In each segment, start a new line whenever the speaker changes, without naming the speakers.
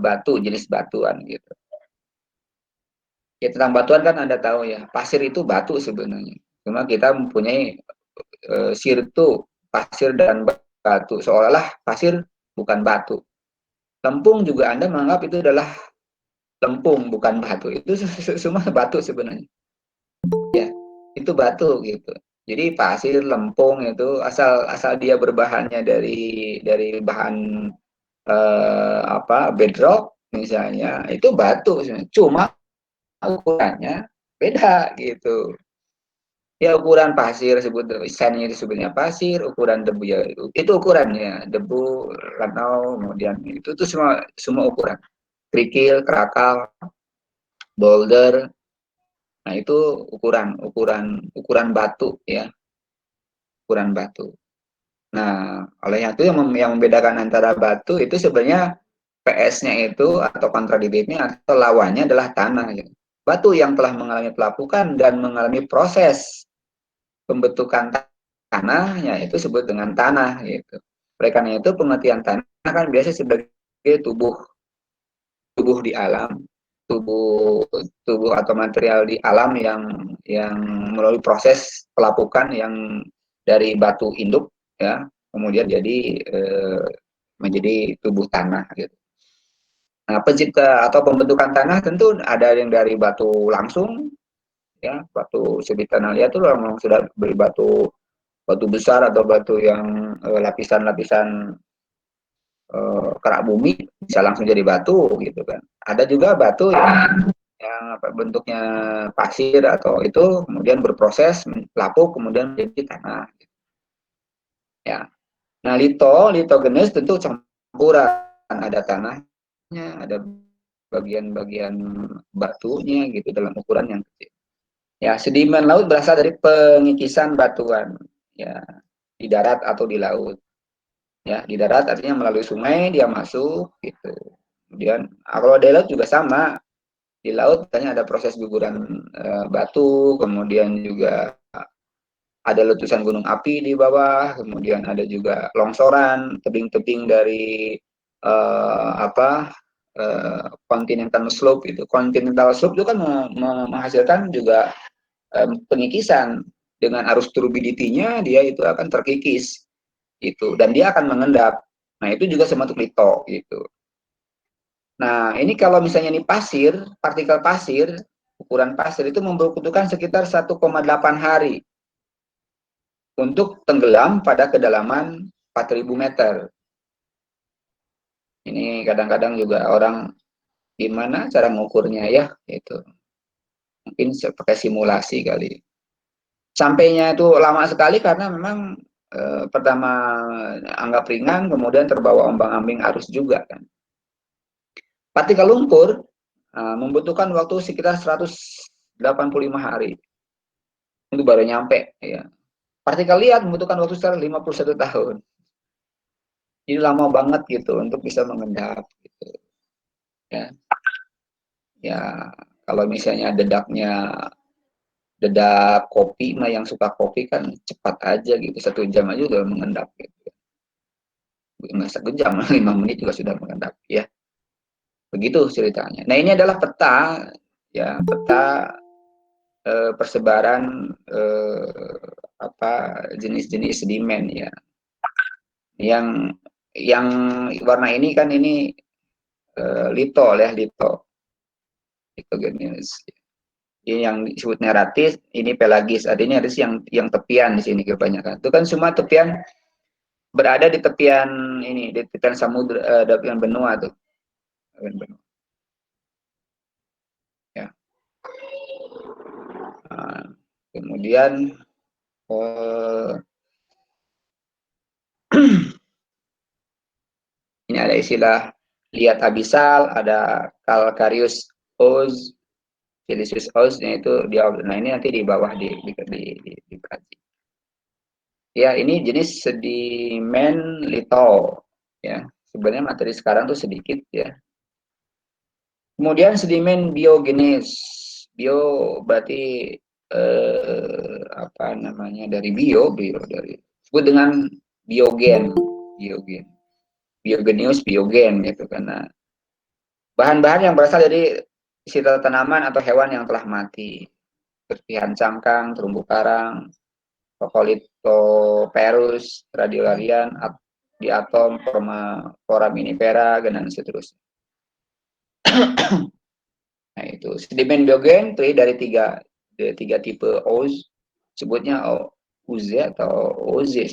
batu, jenis batuan gitu. Ya tentang batuan kan Anda tahu ya, pasir itu batu sebenarnya. Cuma kita mempunyai sirtu pasir dan batu, seolah-olah pasir bukan batu. Lempung juga Anda menganggap itu adalah lempung bukan batu. Itu semua batu sebenarnya. Ya, itu batu gitu. Jadi pasir, lempung itu asal asal dia berbahannya dari bahan apa bedrock misalnya itu batu sebenarnya. Cuma ukurannya beda gitu. Ya ukuran pasir sebut sandnya disebutnya pasir, ukuran debu ya itu ukurannya debu, lanau, kemudian itu semua semua ukuran. Kerikil, krakal, boulder, nah itu ukuran ukuran ukuran batu ya, ukuran batu. Nah, oleh yang itu yang membedakan antara batu itu sebenarnya PS-nya itu atau kontradiktifnya atau lawannya adalah tanah. Ya. Batu yang telah mengalami pelapukan dan mengalami proses pembentukan tanahnya itu disebut dengan tanah. Gitu. Oleh karena itu pengertian tanah kan biasa sebagai tubuh tubuh di alam, tubuh tubuh atau material di alam yang melalui proses pelapukan yang dari batu induk ya kemudian jadi menjadi tubuh tanah gitu. Nah, pencipta atau pembentukan tanah tentu ada yang dari batu langsung ya batu sebit tanah liat itu memang sudah beri batu batu besar atau batu yang lapisan-lapisan kerak bumi bisa langsung jadi batu gitu kan. Ada juga batu yang apa, bentuknya pasir atau itu kemudian berproses lapuk kemudian menjadi tanah. Ya. Nah litogenes tentu campuran ada tanahnya, ada bagian-bagian batunya gitu dalam ukuran yang kecil. Ya sedimen laut berasal dari pengikisan batuan ya di darat atau di laut. Ya di darat artinya melalui sungai dia masuk gitu. Kemudian kalau di laut juga sama. Di laut katanya ada proses guguran batu, kemudian juga ada letusan gunung api di bawah, kemudian ada juga longsoran, tebing-tebing dari apa continental slope itu. Continental slope itu kan menghasilkan juga pengikisan dengan arus turbidity-nya dia itu akan terkikis gitu dan dia akan mengendap. Nah, itu juga termasuk lito gitu. Nah, ini kalau misalnya ini pasir, partikel pasir, ukuran pasir itu membutuhkan sekitar 1,8 hari untuk tenggelam pada kedalaman 4.000 meter. Ini kadang-kadang juga orang gimana cara mengukurnya ya, itu mungkin pakai simulasi kali. Sampainya itu lama sekali karena memang pertama anggap ringan, kemudian terbawa ombang-ambing arus juga kan. Partikel lumpur membutuhkan waktu sekitar 185 hari itu baru nyampe ya. Partikel liat membutuhkan waktu sekitar 51 tahun. Jadi lama banget gitu untuk bisa mengendap gitu. Ya. Ya, kalau misalnya dedak kopi mah yang suka kopi kan cepat aja gitu 1 jam aja udah mengendap gitu. Nggak 1 jam 5 menit juga sudah mengendap ya. Begitu ceritanya. Nah ini adalah peta ya peta persebaran apa jenis-jenis sedimen ya. Yang warna ini kan ini litol ya litol litogenes. Ini yang disebut neratis, ini pelagis. Artinya ada yang tepian di sini kebanyakan. Itu kan semua tepian berada di tepian ini, di tepian samudra, tepian benua tuh. Benua. Ya. Nah, kemudian ini ada istilah liat abisal, ada calcareous ooze, silicious ooze, itu di nah ini nanti di bawah dikaji. Ya, ini jenis sedimen litol ya. Sebenarnya materi sekarang tuh sedikit ya. Kemudian sedimen biogenes. Bio berarti apa namanya dari bio dari disebut dengan biogen, biogen. Biogeneus biogen gitu karena Bahan-bahan yang berasal dari sisa tanaman atau hewan yang telah mati. Serpihan cangkang, terumbu karang, Pocolithoperus, radiolarian, diatom, foraminifera, dan seterusnya. Nah itu sedimen biogen terdiri dari tiga tipe OZ, sebutnya UZ atau OZ.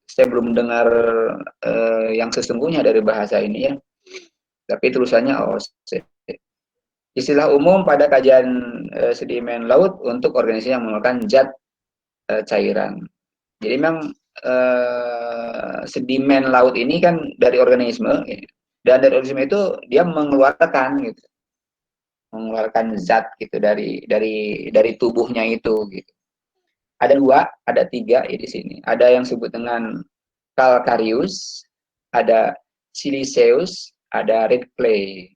Saya belum dengar yang sesungguhnya dari bahasa ini ya, tapi tulisannya OZ. Istilah umum pada kajian sedimen laut untuk organisasi yang menggunakan zat cairan. Jadi memang sedimen laut ini kan dari organisme, dan dari organisme itu dia mengeluarkan zat gitu dari tubuhnya itu gitu. Ada dua, ada tiga ya di sini. Ada yang disebut dengan calcareous, ada siliceous, ada red clay.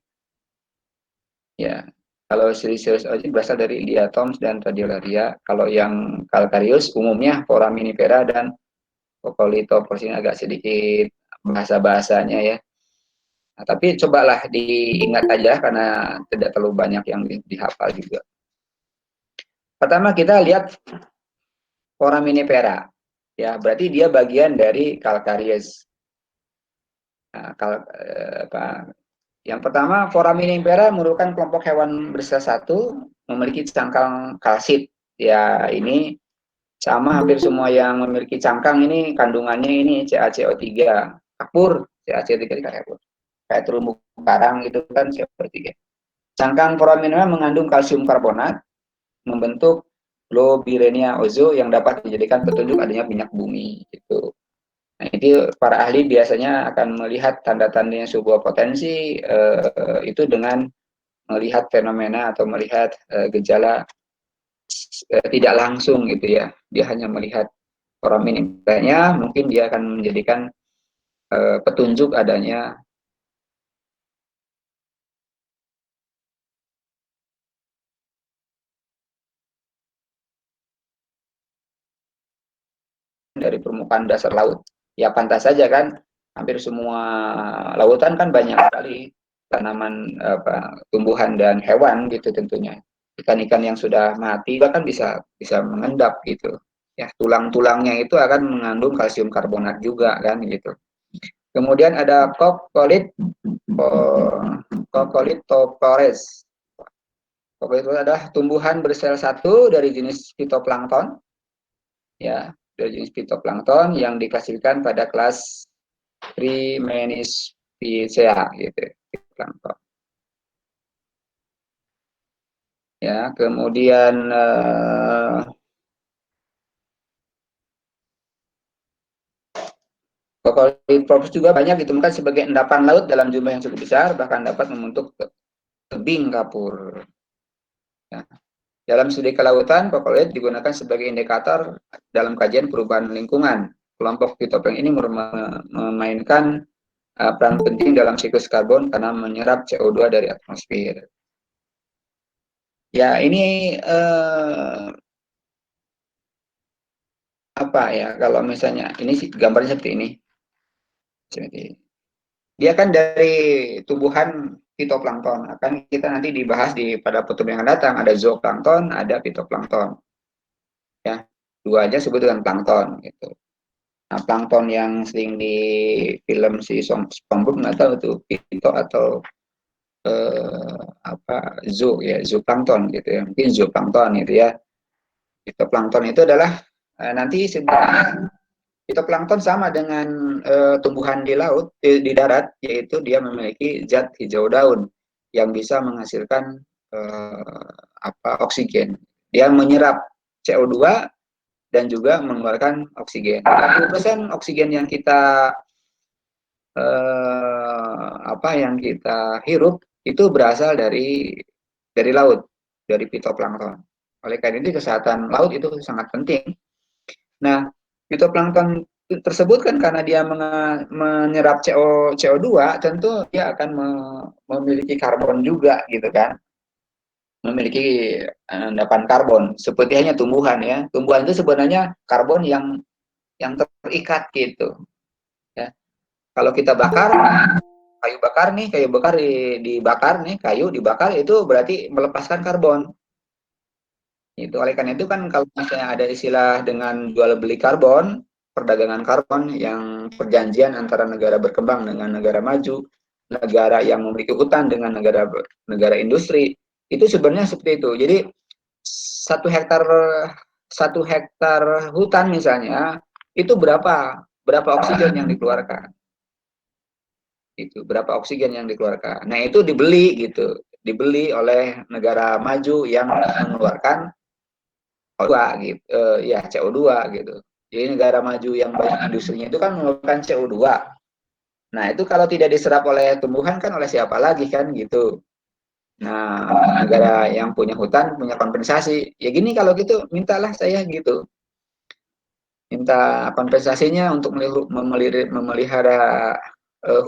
Ya, kalau siliceous aja berasal dari diatoms dan radiolaria. Kalau yang calcareous umumnya foraminifera dan Pocolithoperus, ini agak sedikit bahasa-bahasanya ya. Nah, tapi cobalah diingat aja karena tidak terlalu banyak yang dihafal juga. Pertama kita lihat foraminifera. Ya, berarti dia bagian dari calcareous. Nah, yang pertama, foraminifera merupakan kelompok hewan bersel satu memiliki cangkang kalsit. Ya, ini sama hampir semua yang memiliki cangkang ini kandungannya ini CaCO3. Kapur, CaCO3 kapur. Kayak terumbu karang itu kan CO3. Cangkang foraminifera mengandung kalsium karbonat, membentuk Globigerina ozo yang dapat dijadikan petunjuk adanya minyak bumi gitu. Nah, itu para ahli biasanya akan melihat tanda-tandanya sebuah potensi itu dengan melihat fenomena atau melihat gejala tidak langsung gitu ya. Dia hanya melihat foraminifera, mungkin dia akan menjadikan petunjuk adanya dari permukaan dasar laut. Ya pantas saja kan, hampir semua lautan kan banyak sekali tanaman, tumbuhan dan hewan gitu tentunya. Ikan-ikan yang sudah mati bahkan bisa mengendap gitu. Ya, tulang-tulangnya itu akan mengandung kalsium karbonat juga kan gitu. Kemudian ada Cocolithoperus. Cocolithoperus adalah tumbuhan bersel satu dari jenis fitoplankton, ya, dari jenis fitoplankton yang diklasifikasikan pada kelas Primenispicea gitu, fitoplankton. Ya, kemudian Cocolithoperus juga banyak ditemukan sebagai endapan laut dalam jumlah yang cukup besar, bahkan dapat membentuk tebing kapur. Ya. Dalam studi kelautan, Cocolith digunakan sebagai indikator dalam kajian perubahan lingkungan. Kelompok fitoplankton ini memainkan peran penting dalam siklus karbon karena menyerap CO2 dari atmosfer. Ya, ini apa ya? Kalau misalnya ini gambarnya seperti ini. Dia kan dari tumbuhan fitoplankton. Akan kita nanti dibahas pada pertemuan yang akan datang. Ada zooplankton, ada fitoplankton. Ya, dua aja sebut dengan plankton gitu. Nah, plankton yang sering di film si SpongeBob nggak tahu itu fito atau zoo ya, zooplankton gitu ya. Mungkin zooplankton gitu ya. Fitoplankton itu adalah nanti sebenarnya fitoplankton sama dengan tumbuhan di laut, di darat, yaitu dia memiliki zat hijau daun yang bisa menghasilkan oksigen. Dia menyerap CO2 dan juga mengeluarkan oksigen. 80% oksigen yang kita yang kita hirup itu berasal dari laut, dari fitoplankton. Oleh karena itu kesehatan laut itu sangat penting. Nah, fitoplankton tersebut kan karena dia menyerap CO2, tentu dia akan memiliki karbon juga gitu kan. Memiliki endapan karbon seperti hanya tumbuhan ya. Tumbuhan itu sebenarnya karbon yang terikat gitu ya. Kalau kita bakar kayu bakar dibakar nih, kayu dibakar itu berarti melepaskan karbon. Itu oleh karena itu kan kalau misalnya ada istilah dengan jual beli karbon, perdagangan karbon yang perjanjian antara negara berkembang dengan negara maju, negara yang memiliki hutan dengan negara negara industri, itu sebenarnya seperti itu. Jadi satu hektar satu hektar hutan misalnya itu berapa oksigen yang dikeluarkan, itu berapa oksigen yang dikeluarkan. Nah itu dibeli gitu, dibeli oleh negara maju yang mengeluarkan CO2 gitu, ya CO2 gitu. Jadi negara maju yang banyak industrinya itu kan mengeluarkan CO2. Nah itu kalau tidak diserap oleh tumbuhan kan oleh siapa lagi kan gitu. Nah negara yang punya hutan punya kompensasi. Ya gini kalau gitu mintalah saya gitu, minta kompensasinya untuk memelihara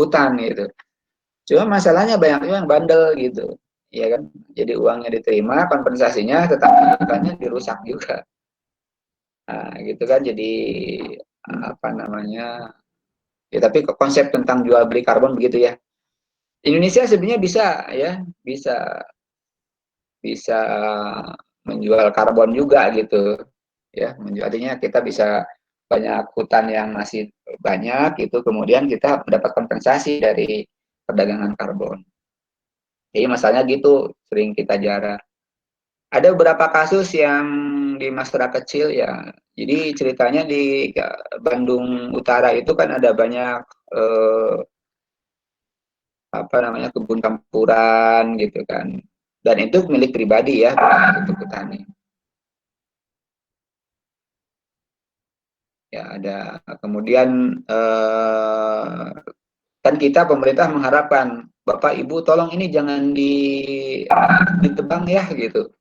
hutan gitu. Cuma masalahnya banyak yang bandel gitu, ya kan. Jadi uangnya diterima, kompensasinya tetapi hutannya dirusak juga. Nah, gitu kan jadi apa namanya? Ya tapi konsep tentang jual beli karbon begitu ya. Indonesia sebenarnya bisa ya, bisa bisa menjual karbon juga gitu. Ya, artinya kita bisa banyak hutan yang masih banyak itu kemudian kita mendapat kompensasi dari perdagangan karbon. Jadi masalahnya gitu, sering kita jarang. Ada beberapa kasus yang di masyarakat kecil ya. Jadi ceritanya di Bandung Utara itu kan ada banyak apa namanya kebun campuran gitu kan. Dan itu milik pribadi ya untuk petani. Ya ada kemudian kan kita pemerintah mengharapkan Bapak Ibu tolong ini jangan ditebang ya gitu.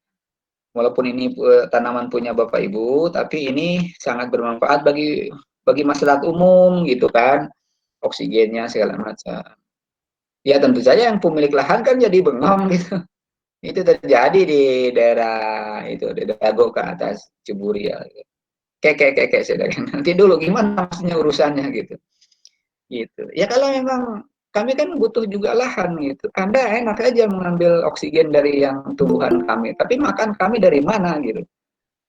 Walaupun ini tanaman punya Bapak Ibu, tapi ini sangat bermanfaat bagi masyarakat umum gitu kan, oksigennya segala macam. Ya tentu saja yang pemilik lahan kan jadi bengong gitu. Itu terjadi di daerah itu, di Dago ke atas Ciburi ya. Kayak saya nanti dulu gimana maksudnya urusannya gitu. Gitu. Ya kalau memang kami kan butuh juga lahan gitu. Anda enak aja mengambil oksigen dari yang tumbuhan kami, tapi makan kami dari mana gitu.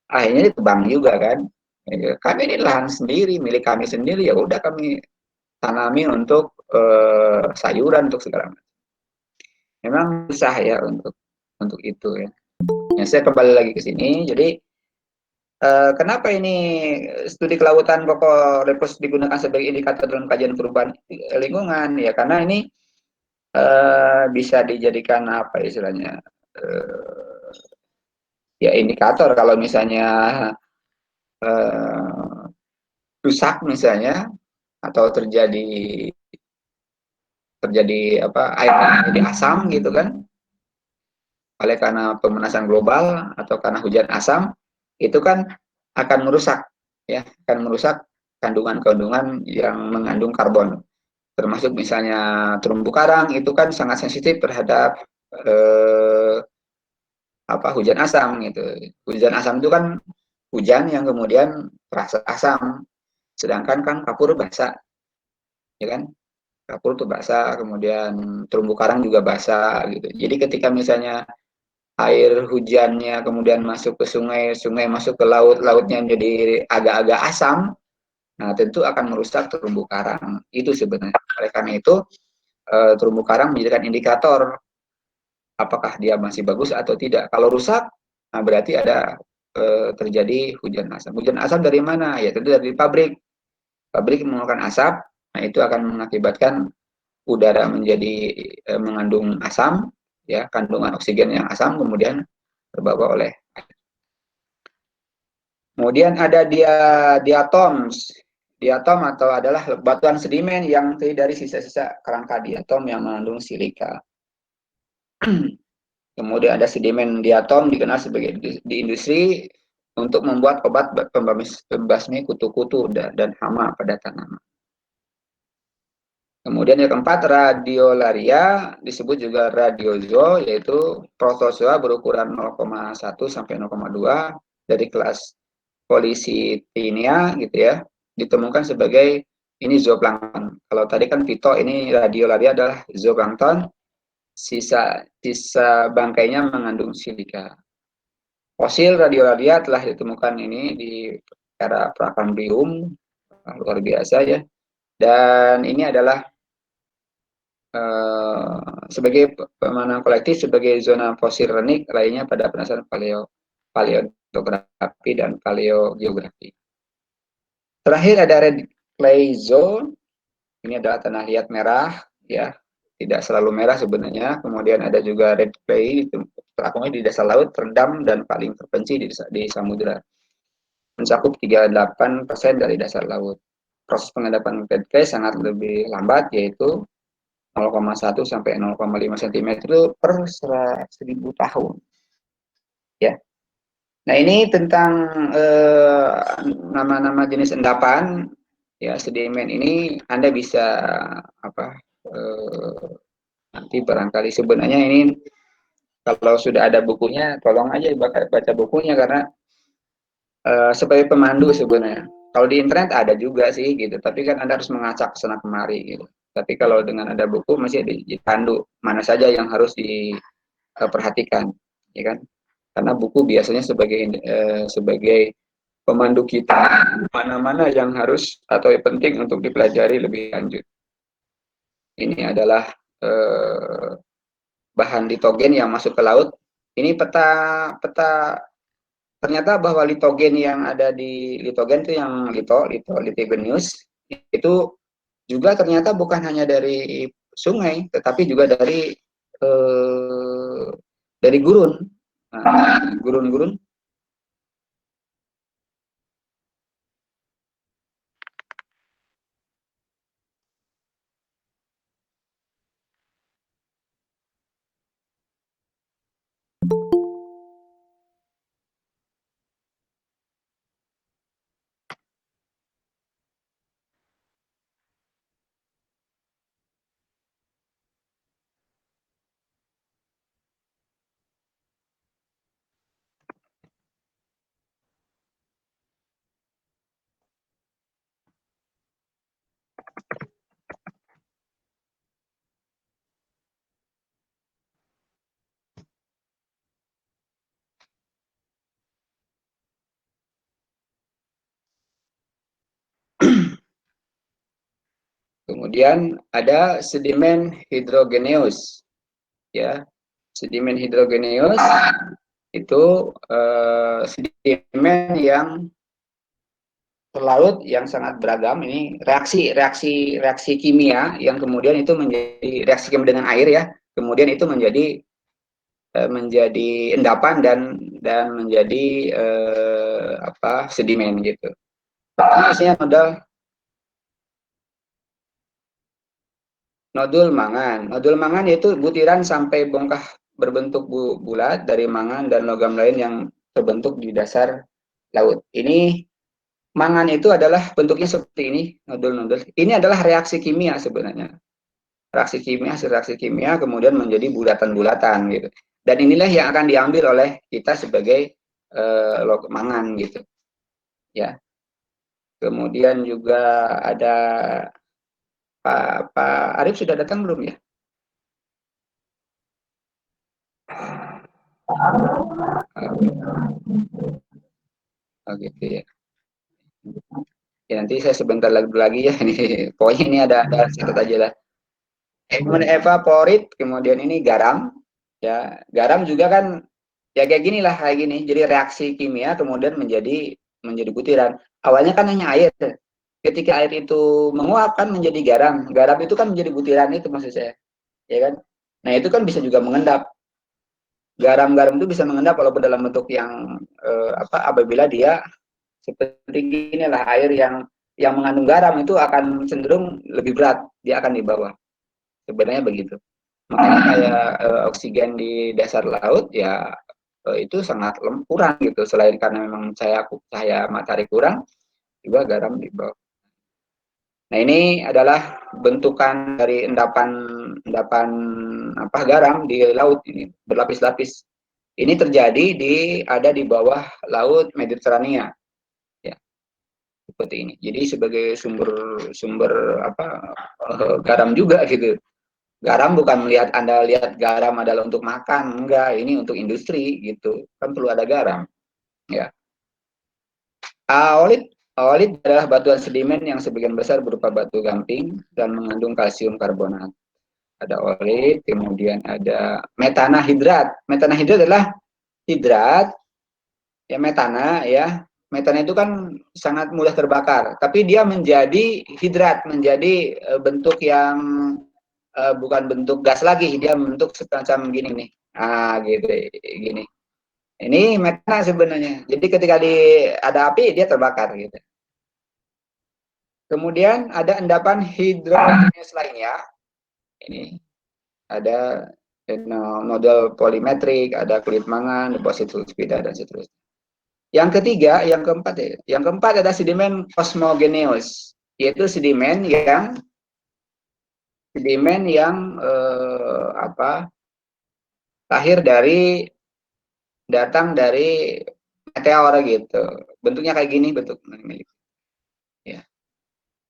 Akhirnya ditebang juga kan. Ya, kami ini lahan sendiri, milik kami sendiri, ya udah kami tanami untuk sayuran untuk segala macam. Memang susah ya untuk itu ya. Ya saya kembali lagi ke sini. Jadi kenapa ini studi kelautan pokok repos digunakan sebagai indikator dalam kajian perubahan lingkungan? Ya karena ini bisa dijadikan apa istilahnya? Ya indikator kalau misalnya eh, rusak misalnya atau terjadi apa air jadi asam gitu kan oleh karena pemanasan global atau karena hujan asam itu kan akan merusak ya akan merusak kandungan-kandungan yang mengandung karbon termasuk misalnya terumbu karang itu kan sangat sensitif terhadap eh, apa hujan asam gitu. Hujan asam itu kan hujan yang kemudian terasa asam sedangkan kan kapur basah ya kan kapur tuh basah kemudian terumbu karang juga basah gitu. Jadi ketika misalnya air hujannya kemudian masuk ke sungai, sungai masuk ke laut, lautnya menjadi agak-agak asam, nah tentu akan merusak terumbu karang. Itu sebenarnya. Oleh karena itu, terumbu karang menjadikan indikator apakah dia masih bagus atau tidak. Kalau rusak, nah berarti ada terjadi hujan asam. Hujan asam dari mana? Ya tentu dari pabrik. Pabrik mengeluarkan asap, nah itu akan mengakibatkan udara menjadi mengandung asam, ya kandungan oksigen yang asam, kemudian terbawa oleh. Kemudian ada diatoms. Diatom atau adalah batuan sedimen yang terdiri dari sisa-sisa kerangka diatom yang mengandung silika. Kemudian ada sedimen diatom dikenal sebagai di industri untuk membuat obat pembasmi kutu-kutu dan hama pada tanaman. Kemudian yang keempat, radiolaria disebut juga radiozoa, yaitu protozoa berukuran 0,1 sampai 0,2 dari kelas Polycythenia gitu ya, ditemukan sebagai Ini zooplankton. Kalau tadi kan Vito, ini radiolaria adalah zooplankton. Sisa sisa bangkainya mengandung silika. Fosil radiolaria telah ditemukan ini di era Prakambrium, luar biasa ya. Dan ini adalah sebagai pemandangan kolektif sebagai zona fosil renik lainnya pada penasaran paleontologi dan paleogeografi. Terakhir ada red clay zone. Ini adalah tanah liat merah, ya, tidak selalu merah sebenarnya. Kemudian ada juga red clay, terapungnya di dasar laut, terendam dan paling terpencil di samudera. Mencakup 38% dari dasar laut. Proses pengendapan red clay sangat lebih lambat, yaitu 0,1 sampai 0,5 cm per 1000 tahun. Ya. Nah, ini tentang nama-nama jenis endapan, ya, sedimen ini Anda bisa apa nanti barangkali sebenarnya ini kalau sudah ada bukunya tolong aja baca bukunya karena sebagai pemandu sebenarnya. Kalau di internet ada juga sih gitu, tapi kan Anda harus mengacak sana kemari gitu. Tapi kalau dengan ada buku masih ada dipandu mana saja yang harus diperhatikan, ya kan? Karena buku biasanya sebagai pemandu kita mana-mana yang harus atau yang penting untuk dipelajari lebih lanjut. Ini adalah bahan litogen yang masuk ke laut. Ini peta ternyata bahwa litogen yang ada di litogen itu yang litigenius itu juga ternyata bukan hanya dari sungai, tetapi juga dari gurun. Nah, gurun-gurun. Kemudian ada sedimen hidrogeneus, ya. Sedimen hidrogeneus itu sedimen yang terlaut yang sangat beragam. Ini reaksi kimia yang kemudian itu menjadi reaksi kimia dengan air, ya. Kemudian itu menjadi endapan dan menjadi sedimen gitu. Maksudnya nodul mangan. Nodul mangan yaitu butiran sampai bongkah berbentuk bulat dari mangan dan logam lain yang terbentuk di dasar laut. Ini mangan itu adalah bentuknya seperti ini, nodul-nodul. Ini adalah reaksi kimia sebenarnya. Hasil reaksi kimia kemudian menjadi bulatan-bulatan gitu. Dan inilah yang akan diambil oleh kita sebagai mangan gitu. Ya. Kemudian juga ada Pak Arif sudah datang belum ya? Oh gitu ya. Ya nanti saya sebentar lagi ya ini. Pokoknya ini ada catat aja lah. Kemudian evaporit, kemudian ini garam. Ya, garam juga kan ya kayak gini lah, kayak gini. Jadi reaksi kimia kemudian menjadi butiran. Awalnya kan hanya air. Ketika air itu menguap kan menjadi garam. Garam itu kan menjadi butiran itu maksud saya. Ya kan? Nah, itu kan bisa juga mengendap. Garam-garam itu bisa mengendap walaupun dalam bentuk yang apabila dia seperti gini lah, air yang mengandung garam itu akan cenderung lebih berat, dia akan di bawah. Sebenarnya begitu. Makanya kayak oksigen di dasar laut ya itu sangat kurang gitu. Selain karena memang cahaya matahari kurang, juga garam di bawah. Nah, ini adalah bentukan dari endapan endapan garam di laut ini berlapis-lapis. Ini terjadi ada di bawah laut Mediterania. Ya. seperti ini. Jadi sebagai sumber garam juga gitu. Garam bukan Anda lihat garam adalah untuk makan, enggak, ini untuk industri gitu. Kan perlu ada garam, ya. Aolit Aolit adalah batuan sedimen yang sebagian besar berupa batu gamping dan mengandung kalsium karbonat. Ada olit, kemudian ada metanahidrat. Metanahidrat adalah hidrat, ya metana, ya. Metana itu kan sangat mudah terbakar, tapi dia menjadi hidrat, menjadi bentuk yang bukan bentuk gas lagi, dia bentuk semacam gini nih. Gitu, gini. Ini metana sebenarnya. Jadi ketika ada api, dia terbakar gitu. Kemudian ada endapan hidrogenis lainnya. Ini ada nodal polimetrik, ada kulit mangan, deposit sulfida, dan seterusnya. Yang ketiga, yang keempat ada sedimen kosmogeneus, yaitu sedimen yang lahir datang dari meteor gitu. Bentuknya kayak gini, ya.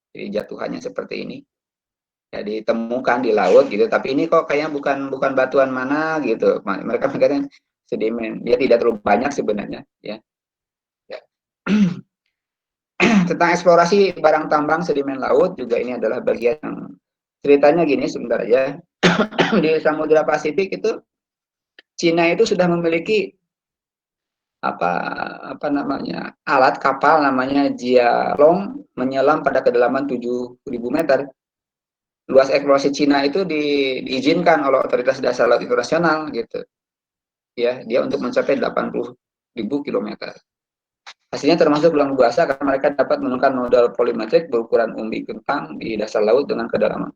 Jadi jatuhannya seperti ini. Ya, ditemukan di laut gitu, tapi ini kok kayaknya bukan batuan mana gitu. Mereka mengatakan sedimen. Dia tidak terlalu banyak sebenarnya, ya. Ya. Tentang eksplorasi barang tambang sedimen laut juga ini adalah bagian yang ceritanya gini sebentar ya. Di Samudra Pasifik itu Cina itu sudah memiliki apa namanya alat kapal namanya Jialong menyelam pada kedalaman 7.000 meter. Luas eksplorasi Cina itu diizinkan oleh Otoritas Dasar Laut Internasional gitu. Ya, dia untuk mencapai 80.000 kilometer. Hasilnya termasuk luar biasa karena mereka dapat menemukan nodal polimetrik berukuran umbi kentang di dasar laut dengan kedalaman.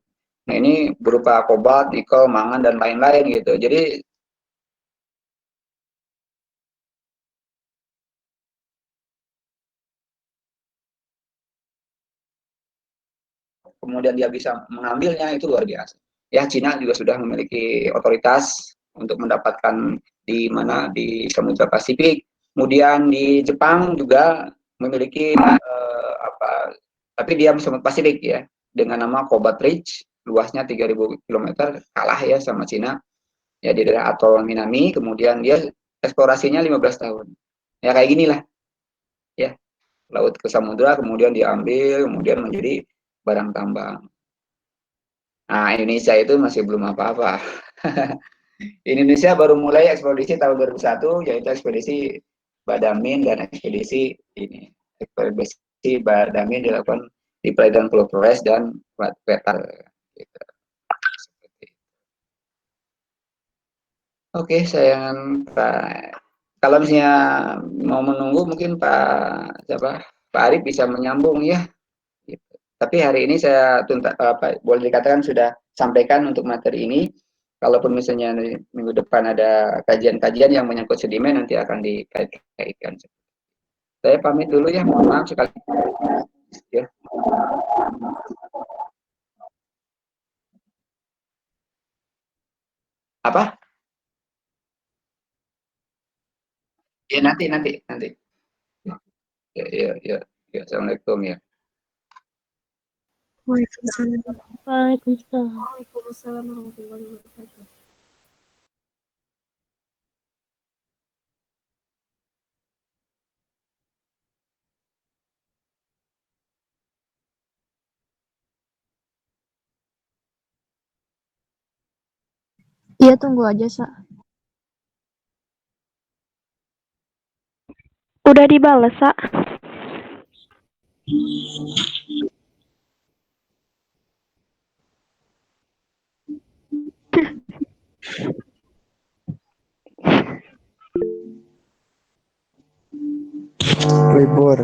Nah, ini berupa kobalt, nikel, mangan, dan lain-lain gitu. Jadi kemudian dia bisa mengambilnya itu luar biasa. Ya, Cina juga sudah memiliki otoritas untuk mendapatkan di mana di Samudra Pasifik. Kemudian di Jepang juga memiliki tapi dia Samudra Pasifik ya dengan nama Cobalt Ridge, luasnya 3.000 kilometer, kalah ya sama Cina. Ya di daerah atol Minami, kemudian dia eksplorasinya 15 tahun. Ya kayak ginilah ya, laut ke samudra kemudian diambil, kemudian menjadi barang tambang. Nah, Indonesia itu masih belum apa-apa. Indonesia baru mulai ekspedisi tahun 2001, yaitu ekspedisi Badamin dan ekspedisi ini. Ekspedisi Badamin dilakukan di perairan Pulau Flores dan Wetar. Gitu. Oke, sayang Pak. Kalau misalnya mau menunggu, mungkin Pak Arif bisa menyambung ya. Gitu. Tapi hari ini saya boleh dikatakan sudah sampaikan untuk materi ini. Kalaupun misalnya minggu depan ada kajian-kajian yang menyangkut sedimen, nanti akan dikaitkan. Saya pamit dulu ya, mohon maaf sekali. Ya. Apa? Ya nanti. Ya, ya, ya. Ya, Assalamualaikum ya.
Waalaikumsalam. Waalaikumsalam warahmatullahi wabarakatuh.
Iya, tunggu aja, Sa.
Udah dibales, Sa.
Libur.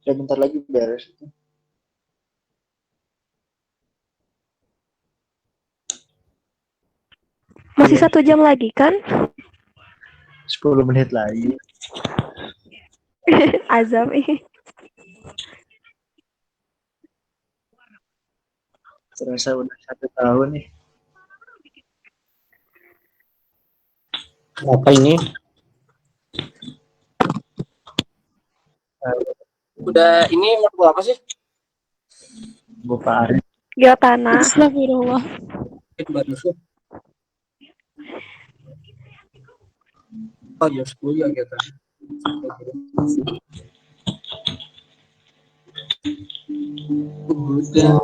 Ya bentar lagi beres.
Masih 1 jam lagi kan?
10 menit lagi.
Azam ih.
Terasa udah 1 tahun nih.
Apa ini? Udah ini matkul apa sih?
Bu Pak Arif.
Geotana.
Astagfirullah.
Baru sih. Oh, jam 10 ya gitu. Udah.